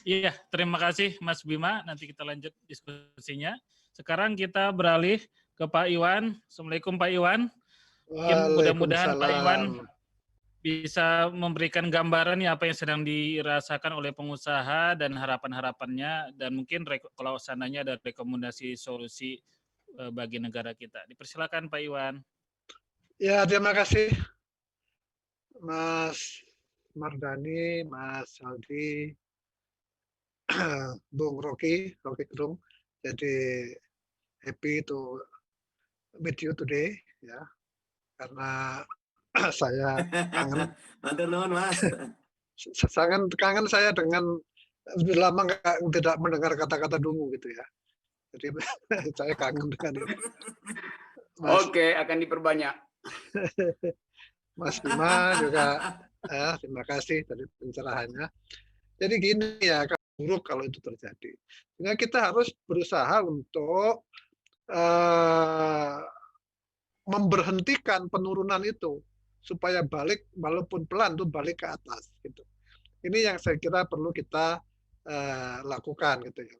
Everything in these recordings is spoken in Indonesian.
Iya, terima kasih Mas Bima. Nanti kita lanjut diskusinya. Sekarang kita beralih ke Pak Iwan. Assalamualaikum Pak Iwan. Mungkin mudah-mudahan Pak Iwan bisa memberikan gambaran ya apa yang sedang dirasakan oleh pengusaha dan harapan-harapannya, dan mungkin kalau seandainya ada rekomendasi solusi bagi negara kita. Dipersilakan Pak Iwan. Ya, terima kasih Mas Mardani, Mas Aldi, Bung Rocky Gerung. Jadi happy to meet you today, ya, karena saya kangen. Mas. Sangat kangen saya dengan sudah lama tidak mendengar kata-kata dungu gitu ya. Jadi saya kangen dengan itu. Oke, akan diperbanyak. Mas Bima juga terima kasih dari pencerahannya. Jadi gini ya, buruk kalau itu terjadi. Sehingga kita harus berusaha untuk memberhentikan penurunan itu supaya balik, walaupun pelan tuh balik ke atas gitu. Ini yang saya kira perlu kita lakukan gitu ya.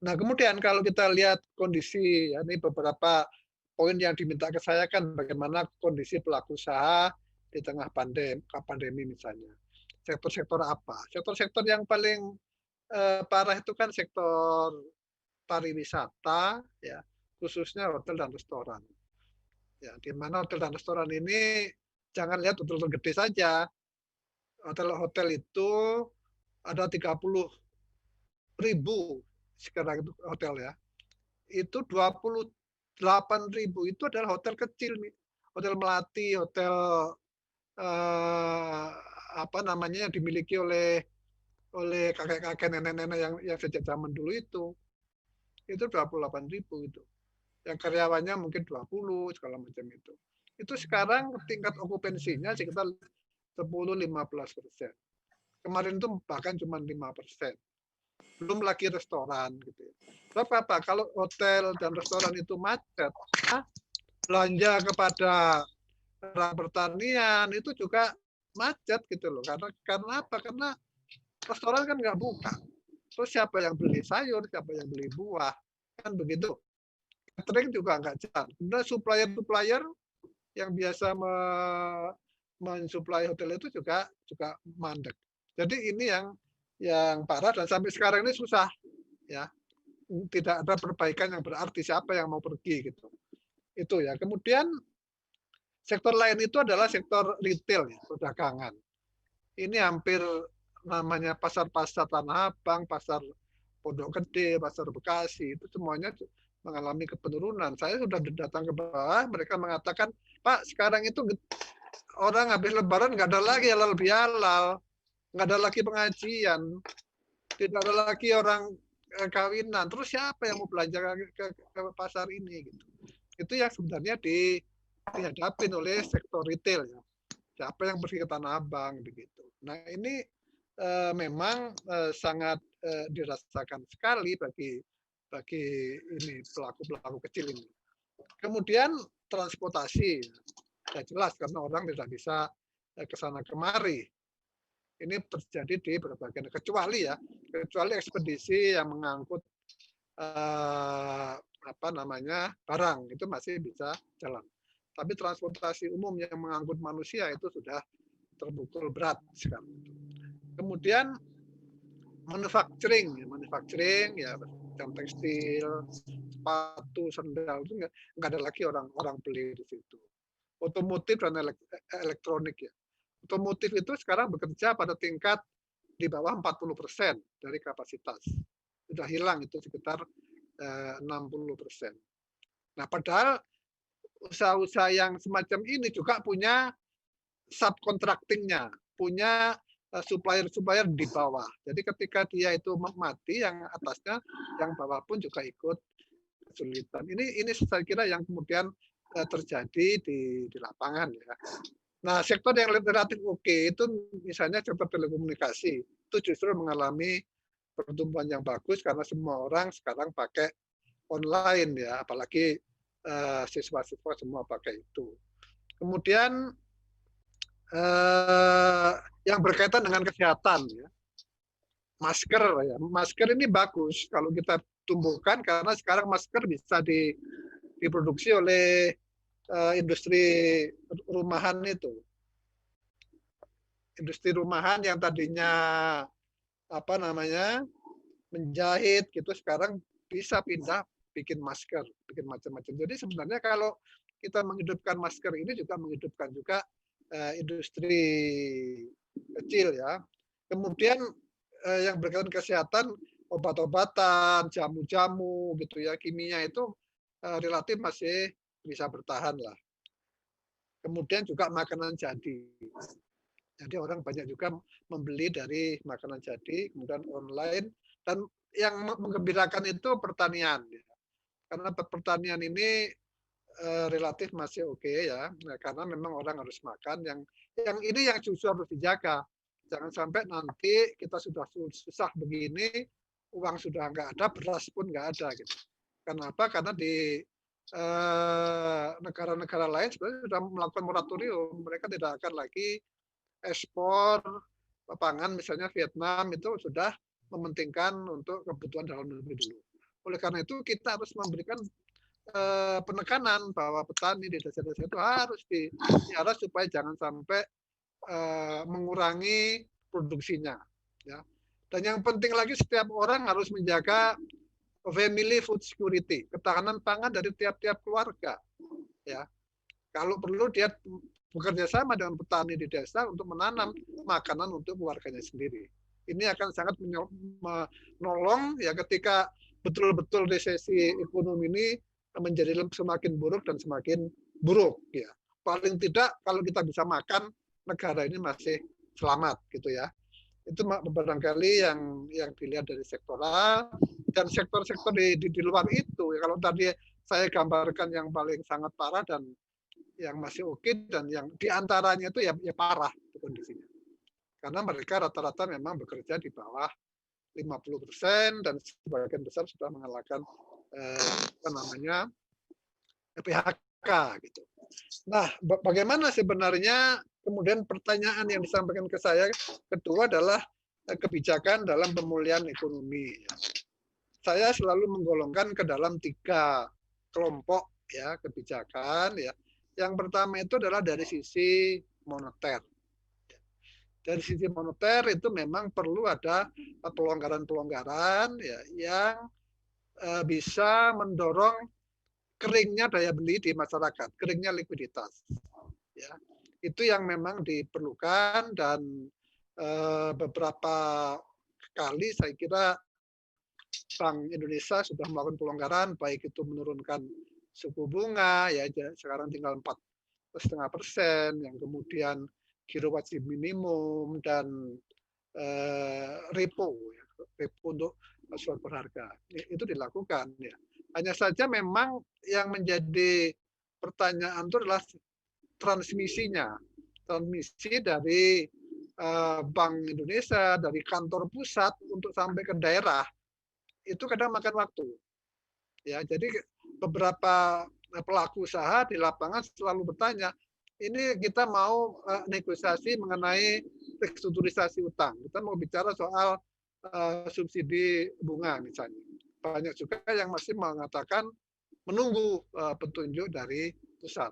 Nah, kemudian kalau kita lihat kondisi, ya, ini beberapa poin yang diminta ke saya kan bagaimana kondisi pelaku usaha di tengah pandemi misalnya. Sektor-sektor apa? Sektor-sektor yang paling parah itu kan sektor pariwisata, ya, khususnya hotel dan restoran. Ya, di mana hotel dan restoran ini jangan lihat hotel-hotel gede saja. Hotel-hotel itu ada 30.000 sekarang itu hotel ya. Itu 28.000 itu adalah hotel kecil nih. Hotel melati, hotel apa namanya yang dimiliki oleh kakek-kakek, nenek-nenek yang sejak zaman dulu itu 28.000 itu. Yang karyawannya mungkin 20 segala macam itu. Itu sekarang tingkat okupansinya sekitar 10-15%. Kemarin itu bahkan cuma 5%. Belum lagi restoran gitu ya. Sebab apa? Kalau hotel dan restoran itu macet, belanja kepada pertanian itu juga macet gitu loh. Karena apa? Karena restoran kan nggak buka. Terus siapa yang beli sayur, siapa yang beli buah, kan begitu. Catering juga nggak jalan. Kemudian supplier yang biasa mensuplai hotel itu juga mandek. Jadi ini yang parah dan sampai sekarang ini susah, ya, tidak ada perbaikan yang berarti siapa yang mau pergi gitu. Itu ya. Kemudian sektor lain itu adalah sektor retail, ya, perdagangan. Ini hampir namanya pasar-pasar Tanah Abang, pasar Pondok Gede, pasar Bekasi, itu semuanya mengalami penurunan. Saya sudah datang ke bawah, mereka mengatakan, Pak, sekarang itu orang habis lebaran nggak ada lagi halal bihalal, nggak ada lagi pengajian, tidak ada lagi orang kawinan. Terus siapa yang mau belanja ke pasar ini? Gitu. Itu yang sebenarnya dihadapin oleh sektor retail. Ya. Siapa yang pergi ke Tanah Abang begitu. Nah ini memang sangat dirasakan sekali bagi ini pelaku kecil ini. Kemudian transportasi, ya jelas karena orang tidak bisa ke sana kemari. Ini terjadi di berbagai kecuali ekspedisi yang mengangkut barang itu masih bisa jalan. Tapi transportasi umum yang mengangkut manusia itu sudah terpukul berat sekali. Kemudian manufacturing ya, dan tekstil, sepatu, sandal itu nggak ada lagi orang beli di situ. Otomotif dan elektronik ya. Otomotif itu sekarang bekerja pada tingkat di bawah 40% dari kapasitas. Sudah hilang itu sekitar 60%. Nah, padahal usaha-usaha yang semacam ini juga punya subcontracting-nya, punya supplier di bawah. Jadi ketika dia itu mati, yang atasnya, yang bawah pun juga ikut kesulitan. Ini saya kira yang kemudian terjadi di lapangan ya. Nah, sektor yang relatif oke itu misalnya sektor telekomunikasi itu justru mengalami pertumbuhan yang bagus karena semua orang sekarang pakai online ya, apalagi siswa-siswa semua pakai itu. Kemudian yang berkaitan dengan kesehatan ya. masker ya. Masker ini bagus kalau kita tumbuhkan karena sekarang masker bisa diproduksi oleh industri rumahan itu. Industri rumahan yang tadinya apa namanya menjahit gitu sekarang bisa pindah bikin masker, bikin macam-macam. Jadi sebenarnya kalau kita menghidupkan masker ini juga menghidupkan juga industri kecil ya. Kemudian yang berkaitan kesehatan, obat-obatan, jamu-jamu gitu ya, kimia itu relatif masih bisa bertahan lah. Kemudian juga makanan jadi. Jadi orang banyak juga membeli dari makanan jadi, kemudian online. Dan yang menggembirakan itu pertanian. Karena pertanian ini relatif masih oke ya, karena memang orang harus makan. Yang ini yang justru harus dijaga. Jangan sampai nanti kita sudah susah begini, uang sudah nggak ada, beras pun nggak ada. Gitu. Kenapa? Karena di negara-negara lain sebenarnya sudah melakukan moratorium. Mereka tidak akan lagi ekspor pangan, misalnya Vietnam itu sudah mementingkan untuk kebutuhan dalam negeri dulu. Oleh karena itu kita harus memberikan penekanan bahwa petani di desa-desa itu harus diarah supaya jangan sampai mengurangi produksinya. Ya. Dan yang penting lagi setiap orang harus menjaga family food security, ketahanan pangan dari tiap-tiap keluarga. Ya. Kalau perlu dia bekerja sama dengan petani di desa untuk menanam makanan untuk keluarganya sendiri. Ini akan sangat menolong ya ketika betul-betul resesi ekonomi ini menjadi semakin buruk dan semakin buruk ya. Paling tidak kalau kita bisa makan, negara ini masih selamat gitu ya. Itu barangkali yang dilihat dari sektoral dan sektor-sektor di luar itu. Ya, kalau tadi saya gambarkan yang paling sangat parah dan yang masih oke dan yang diantaranya itu ya parah kondisinya. Karena mereka rata-rata memang bekerja di bawah 50% dan sebagian besar sudah mengalahkan PHK gitu. Nah, bagaimana sebenarnya kemudian pertanyaan yang disampaikan ke saya kedua adalah kebijakan dalam pemulihan ekonomi. Saya selalu menggolongkan ke dalam 3 kelompok ya kebijakan ya. Yang pertama itu adalah dari sisi moneter. Dari sisi moneter itu memang perlu ada pelonggaran-pelonggaran ya, yang bisa mendorong keringnya daya beli di masyarakat, keringnya likuiditas. Ya, itu yang memang diperlukan dan beberapa kali saya kira Bank Indonesia sudah melakukan pelonggaran, baik itu menurunkan suku bunga ya sekarang tinggal 4,5%, yang kemudian giro wajib minimum dan repo untuk surat berharga itu dilakukan ya. Hanya saja memang yang menjadi pertanyaan itu adalah transmisinya, transmisi dari Bank Indonesia, dari kantor pusat untuk sampai ke daerah itu kadang makan waktu. Ya, jadi beberapa pelaku usaha di lapangan selalu bertanya, ini kita mau negosiasi mengenai restrukturisasi utang. Kita mau bicara soal subsidi bunga misalnya. Banyak juga yang masih mengatakan menunggu petunjuk dari pusat.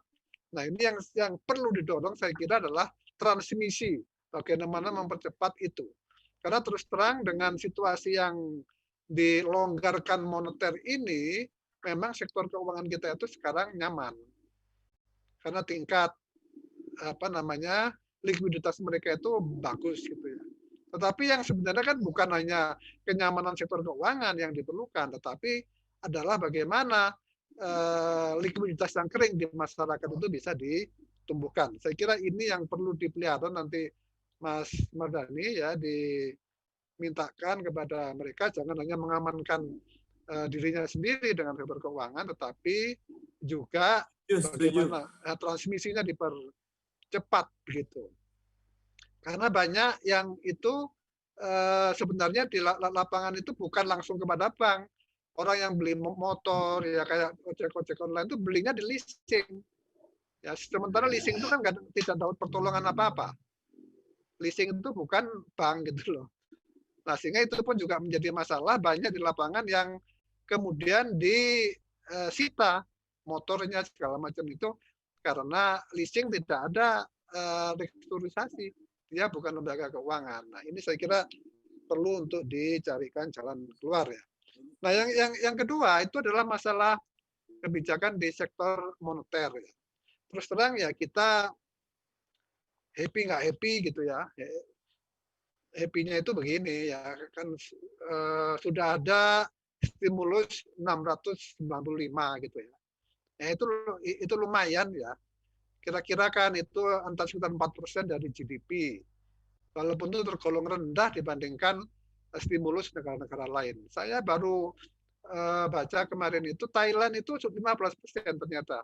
Nah, ini yang perlu didorong saya kira adalah transmisi. Bagaimana mempercepat itu. Karena terus terang dengan situasi yang dilonggarkan moneter ini, memang sektor keuangan kita itu sekarang nyaman. Karena tingkat likuiditas mereka itu bagus gitu ya. Tetapi yang sebenarnya kan bukan hanya kenyamanan sektor keuangan yang diperlukan, tetapi adalah bagaimana likuiditas yang kering di masyarakat itu bisa ditumbuhkan. Saya kira ini yang perlu dipelihara nanti Mas Mardhani ya, dimintakan kepada mereka jangan hanya mengamankan dirinya sendiri dengan sektor keuangan, tetapi juga bagaimana transmisinya dipercepat begitu. Karena banyak yang itu sebenarnya di lapangan itu bukan langsung kepada bank. Orang yang beli motor ya kayak ojek online itu belinya di leasing. Ya, sementara leasing itu kan tidak dapat pertolongan apa-apa. Leasing itu bukan bank gitu loh. Nah, sehingga itu pun juga menjadi masalah banyak di lapangan yang kemudian disita motornya segala macam itu karena leasing tidak ada restrukturisasi. Dia bukan lembaga keuangan. Nah, ini saya kira perlu untuk dicarikan jalan keluar ya. Nah, yang kedua itu adalah masalah kebijakan di sektor moneter ya. Terus terang ya kita happy nggak happy gitu ya. Happy-nya itu begini ya kan sudah ada stimulus 695 gitu ya. Ya itu lumayan ya. Kira-kira kan itu antara sekitar 4% dari GDP. Walaupun itu tergolong rendah dibandingkan stimulus negara-negara lain. Saya baru baca kemarin itu Thailand itu 15% ternyata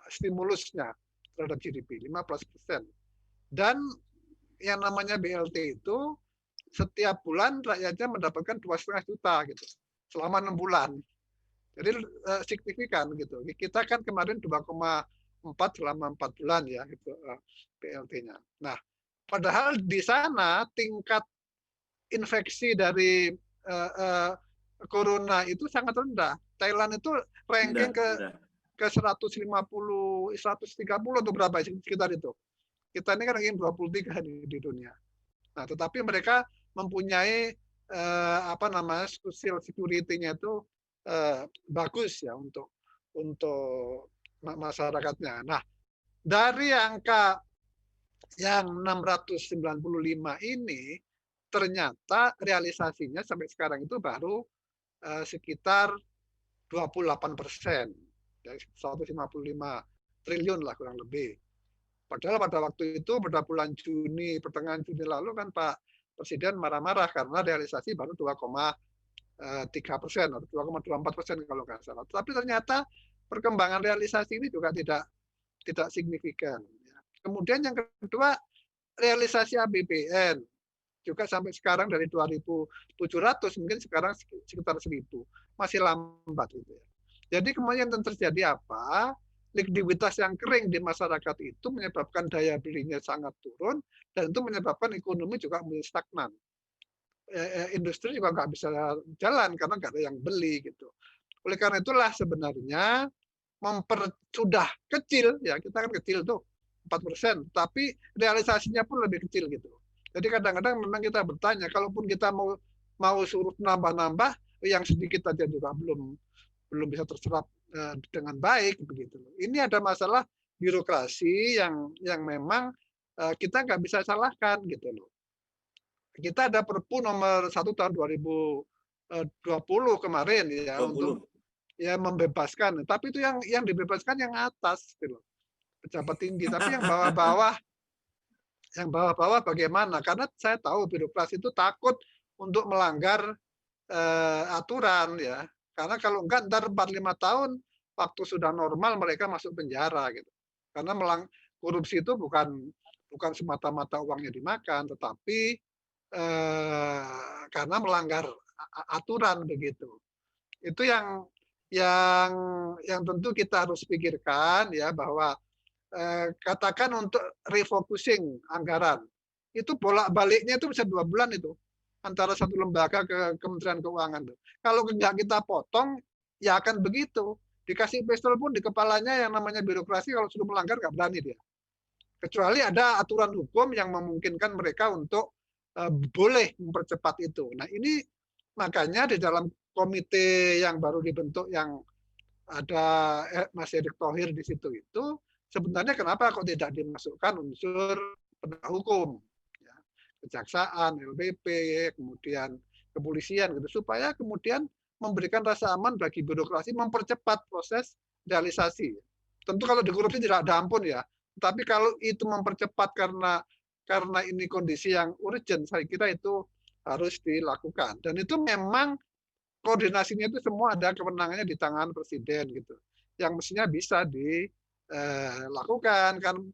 stimulusnya terhadap GDP, 15%. Dan yang namanya BLT itu setiap bulan rakyatnya mendapatkan 2,5 juta gitu selama 6 bulan. Jadi signifikan gitu. Kita kan kemarin 2,4 selama 4 bulan ya gitu BLT-nya. Nah, padahal di sana tingkat infeksi dari corona itu sangat rendah. Thailand itu ranking ke 150, 130 atau berapa sekitar itu. Kita ini kan ranking 23 di dunia. Nah, tetapi mereka mempunyai social security-nya itu bagus ya untuk masyarakatnya. Nah, dari angka yang 695 ini ternyata realisasinya sampai sekarang itu baru sekitar 28%, dari 155 triliun lah kurang lebih. Padahal pada waktu itu pada bulan Juni, pertengahan Juni lalu kan Pak Presiden marah-marah karena realisasi baru 2,3% atau 2,24% kalau nggak salah. Tapi ternyata perkembangan realisasi ini juga tidak signifikan. Kemudian yang kedua, realisasi APBN juga sampai sekarang dari 2.700 mungkin sekarang sekitar 1.000, masih lambat gitu ya. Jadi kemudian yang terjadi apa? Likuiditas yang kering di masyarakat itu menyebabkan daya belinya sangat turun dan itu menyebabkan ekonomi juga menjadi stagnan. Industri juga nggak bisa jalan karena nggak ada yang beli gitu. Oleh karena itulah sebenarnya sudah kecil ya, kita kan kecil tuh 4%, tapi realisasinya pun lebih kecil gitu. Jadi kadang-kadang memang kita bertanya, kalaupun kita mau suruh nambah-nambah, yang sedikit aja juga belum bisa terserap dengan baik begitu. Ini ada masalah birokrasi yang memang kita nggak bisa salahkan gitu loh. Kita ada Perpu nomor 1 tahun 2020 kemarin ya 20. Untuk ya membebaskan. Tapi itu yang dibebaskan yang atas gitu loh. Pejabat tinggi, tapi yang bawah-bawah bagaimana? Karena saya tahu birokrasi itu takut untuk melanggar aturan ya. Karena kalau enggak ntar 4-5 tahun waktu sudah normal mereka masuk penjara gitu. Karena korupsi itu bukan semata-mata uangnya dimakan, tetapi karena melanggar aturan begitu. Itu yang tentu kita harus pikirkan ya, bahwa katakan untuk refocusing anggaran itu bolak-baliknya itu bisa 2 bulan itu antara satu lembaga ke Kementerian Keuangan. Kalau nggak kita potong, ya akan begitu. Dikasih pistol pun di kepalanya yang namanya birokrasi, kalau sudah melanggar nggak berani dia. Kecuali ada aturan hukum yang memungkinkan mereka untuk boleh mempercepat itu. Nah ini makanya di dalam komite yang baru dibentuk yang ada Mas Erick Thohir di situ itu, sebenarnya kenapa kok tidak dimasukkan unsur penegak hukum? Kejaksaan, LPP, kemudian kepolisian gitu, supaya kemudian memberikan rasa aman bagi birokrasi, mempercepat proses realisasi. Tentu kalau dikorupsi tidak ada ampun ya, tapi kalau itu mempercepat karena ini kondisi yang urgent, saya kira itu harus dilakukan. Dan itu memang koordinasinya itu semua ada kewenangannya di tangan presiden gitu, yang mestinya bisa dilakukan. Kan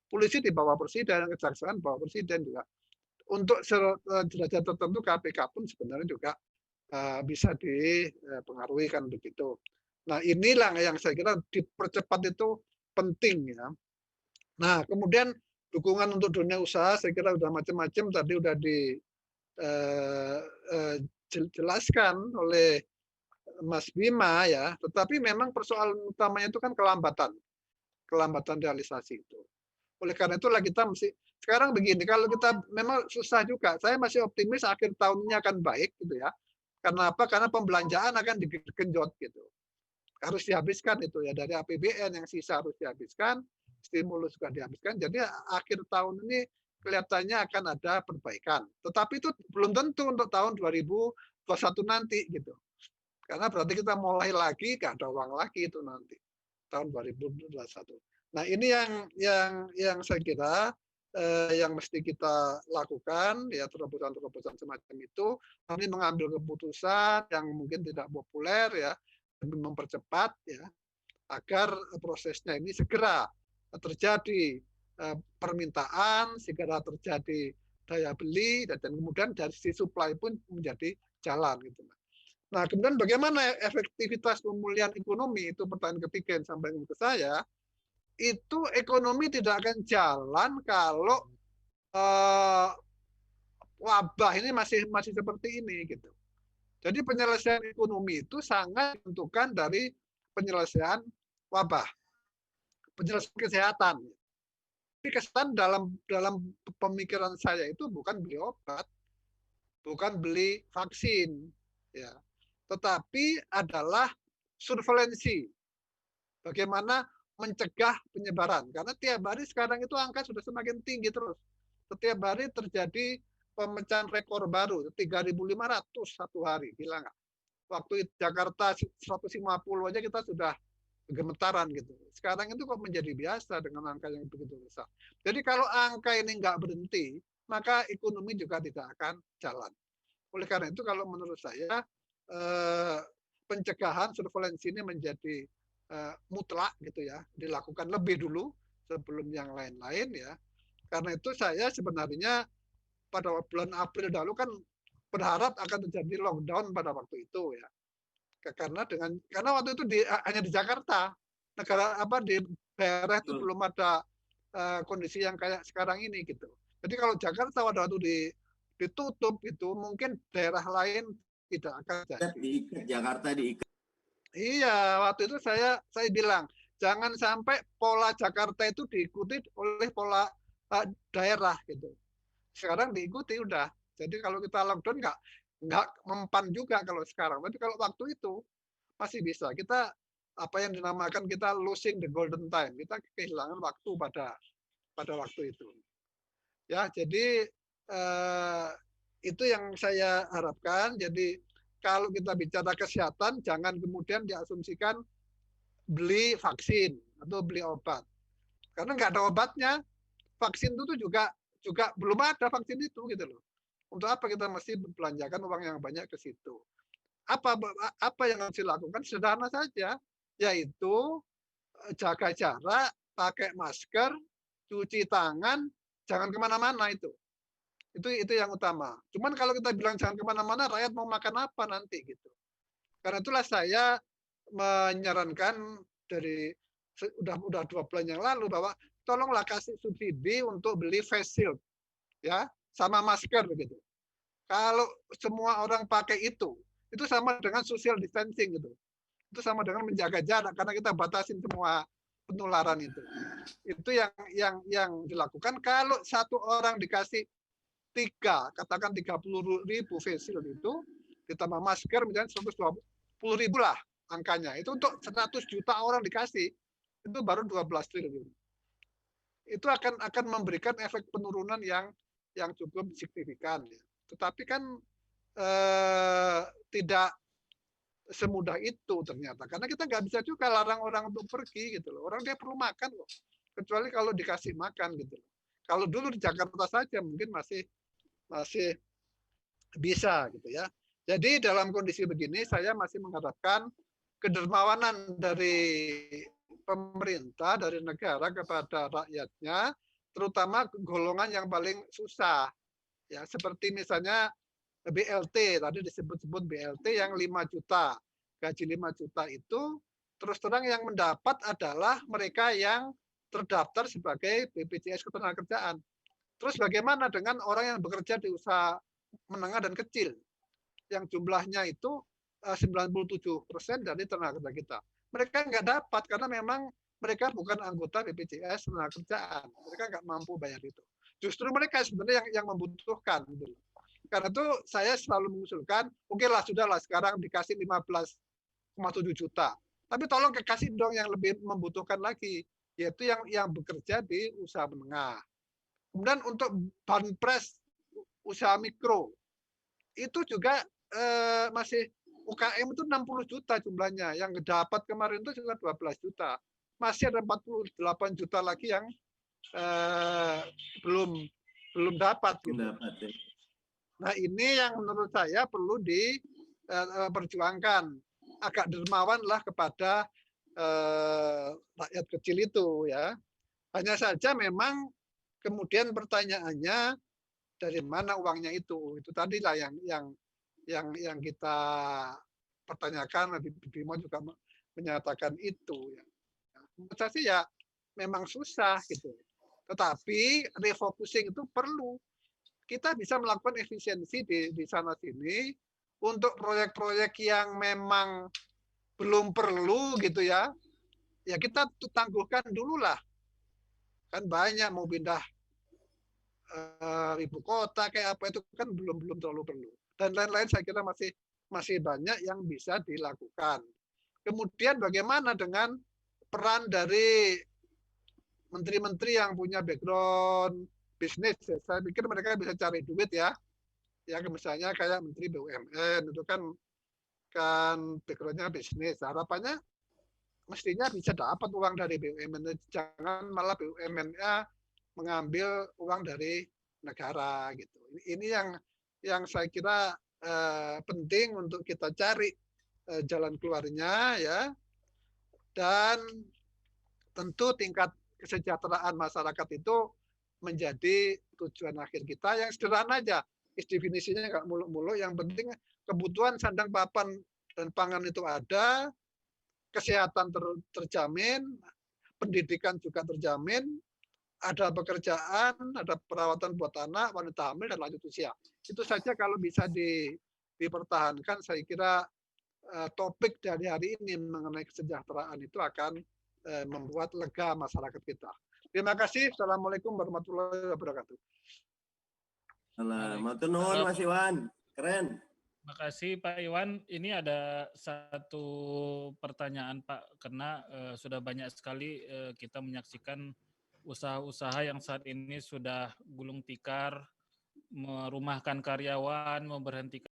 polisi di bawah presiden, kejaksaan di bawah presiden juga. Untuk derajat tertentu KPK pun sebenarnya juga bisa dipengaruhi kan begitu. Nah inilah yang saya kira dipercepat itu penting ya. Nah kemudian dukungan untuk dunia usaha saya kira udah macam-macam tadi udah jelaskan oleh Mas Bima ya, tetapi memang persoalan utamanya itu kan kelambatan realisasi itu. Oleh karena itulah kita mesti sekarang begini, kalau kita memang susah juga, saya masih optimis akhir tahunnya akan baik gitu ya. Karena apa? Karena pembelanjaan akan digenjot gitu. Harus dihabiskan itu ya, dari APBN yang sisa harus dihabiskan, stimulus juga dihabiskan. Jadi akhir tahun ini kelihatannya akan ada perbaikan. Tetapi itu belum tentu untuk tahun 2021 nanti gitu. Karena berarti kita mulai lagi, nggak ada uang lagi itu nanti tahun 2021. Nah ini yang saya kira yang mesti kita lakukan ya, terobosan-terobosan semacam itu. Kami mengambil keputusan yang mungkin tidak populer ya, demi mempercepat ya, agar prosesnya ini segera terjadi permintaan, segera terjadi daya beli, dan kemudian dari sisi supply pun menjadi jalan gitu. Nah, kemudian bagaimana efektivitas pemulihan ekonomi? Itu pertanyaan ketiga yang sampaikan ke saya. Itu ekonomi tidak akan jalan kalau wabah ini masih seperti ini gitu. Jadi penyelesaian ekonomi itu sangat menentukan dari penyelesaian wabah, penyelesaian kesehatan. Tapi kesan dalam pemikiran saya itu bukan beli obat, bukan beli vaksin, ya, tetapi adalah surveillance. Bagaimana mencegah penyebaran? Karena tiap hari sekarang itu angka sudah semakin tinggi terus. Setiap hari terjadi pemecahan rekor baru, 3.500 satu hari, gila nggak? Waktu Jakarta 150 aja kita sudah gemetaran gitu. Sekarang itu kok menjadi biasa dengan angka yang begitu besar. Jadi kalau angka ini nggak berhenti, maka ekonomi juga tidak akan jalan. Oleh karena itu kalau menurut saya pencegahan surveillance ini menjadi mutlak gitu ya, dilakukan lebih dulu sebelum yang lain-lain ya. Karena itu saya sebenarnya pada bulan April lalu kan berharap akan terjadi lockdown pada waktu itu ya. Karena waktu itu hanya di Jakarta, negara di daerah itu belum ada kondisi yang kayak sekarang ini gitu. Jadi kalau Jakarta pada waktu ditutup itu mungkin daerah lain tidak akan jadi. Jakarta diikat. Iya, waktu itu saya bilang jangan sampai pola Jakarta itu diikuti oleh pola daerah gitu. Sekarang diikuti udah. Jadi kalau kita lockdown nggak mempan juga kalau sekarang. Tapi kalau waktu itu masih bisa. Kita apa yang dinamakan kita losing the golden time. Kita kehilangan waktu pada waktu itu. Ya, jadi itu yang saya harapkan. Jadi kalau kita bicara kesehatan, jangan kemudian diasumsikan beli vaksin atau beli obat. Karena nggak ada obatnya. Vaksin itu juga belum ada vaksin itu gitu loh. Untuk apa kita mesti belanjakan uang yang banyak ke situ? Apa yang harus dilakukan? Sederhana saja, yaitu jaga jarak, pakai masker, cuci tangan, jangan kemana-mana itu. Itu yang utama. Cuman kalau kita bilang jangan kemana-mana, rakyat mau makan apa nanti gitu. Karena itulah saya menyarankan dari udah 2 bulan yang lalu bahwa tolonglah kasih subsidi untuk beli face shield, ya, sama masker begitu. Kalau semua orang pakai itu sama dengan social distancing gitu. Itu sama dengan menjaga jarak karena kita batasin semua penularan itu. Itu yang dilakukan. Kalau satu orang dikasih katakan 30.000 face shield itu ditambah masker misalnya 120.000 lah angkanya. Itu untuk 100 juta orang dikasih itu baru 12 triliun. Itu akan memberikan efek penurunan yang cukup signifikan. Ya. Tetapi kan tidak semudah itu ternyata. Karena kita nggak bisa juga larang orang untuk pergi gitu loh. Orang dia perlu makan loh. Kecuali kalau dikasih makan gitu loh. Kalau dulu di Jakarta saja mungkin masih bisa gitu ya. Jadi dalam kondisi begini saya masih mengharapkan kedermawanan dari pemerintah, dari negara kepada rakyatnya, terutama golongan yang paling susah. Ya, seperti misalnya BLT, tadi disebut-sebut BLT yang 5 juta. Gaji 5 juta itu terus terang yang mendapat adalah mereka yang terdaftar sebagai BPJS Ketenagakerjaan. Terus bagaimana dengan orang yang bekerja di usaha menengah dan kecil yang jumlahnya itu 97% dari tenaga kerja kita. Mereka nggak dapat karena memang mereka bukan anggota BPJS Ketenagakerjaan. Mereka nggak mampu bayar itu. Justru mereka sebenarnya yang membutuhkan. Gitu. Karena itu saya selalu mengusulkan, oke lah sudahlah sekarang dikasih 15,7 juta. Tapi tolong kasih dong yang lebih membutuhkan lagi, yaitu yang bekerja di usaha menengah. Kemudian untuk banpres usaha mikro, itu juga masih UKM itu 60 juta jumlahnya. Yang dapat kemarin itu sekitar 12 juta. Masih ada 48 juta lagi yang belum dapat. Gitu. Nah ini yang menurut saya perlu diperjuangkan. Agak dermawan lah kepada rakyat kecil itu ya. Hanya saja memang kemudian pertanyaannya dari mana uangnya itu tadilah yang kita pertanyakan. Bimo juga menyatakan itu ya. Menurut saya sih ya memang susah gitu. Tetapi refocusing itu perlu. Kita bisa melakukan efisiensi di sana sini untuk proyek-proyek yang memang belum perlu gitu ya. Ya kita tangguhkan dulu lah. Kan banyak mau pindah ibu kota kayak apa itu kan belum terlalu perlu. Dan lain-lain saya kira masih banyak yang bisa dilakukan. Kemudian bagaimana dengan peran dari menteri-menteri yang punya background bisnis? Saya pikir mereka bisa cari duit ya. Ya misalnya kayak Menteri BUMN itu kan backgroundnya bisnis. Harapannya mestinya bisa dapat uang dari BUMN. Jangan malah BUMN-nya mengambil uang dari negara gitu. Ini yang saya kira penting untuk kita cari jalan keluarnya ya. Dan tentu tingkat kesejahteraan masyarakat itu menjadi tujuan akhir kita yang sederhana aja. Definisinya nggak muluk-muluk. Yang penting kebutuhan sandang papan dan pangan itu ada, kesehatan terjamin, pendidikan juga terjamin, ada pekerjaan, ada perawatan buat anak, wanita hamil, dan lanjut usia. Itu saja kalau bisa dipertahankan, saya kira topik dari hari ini mengenai kesejahteraan itu akan membuat lega masyarakat kita. Terima kasih. Assalamualaikum warahmatullahi wabarakatuh. Matur nuwun Mas Iwan. Keren. Terima kasih Pak Iwan. Ini ada satu pertanyaan Pak, karena sudah banyak sekali kita menyaksikan usaha-usaha yang saat ini sudah gulung tikar, merumahkan karyawan, memberhentikan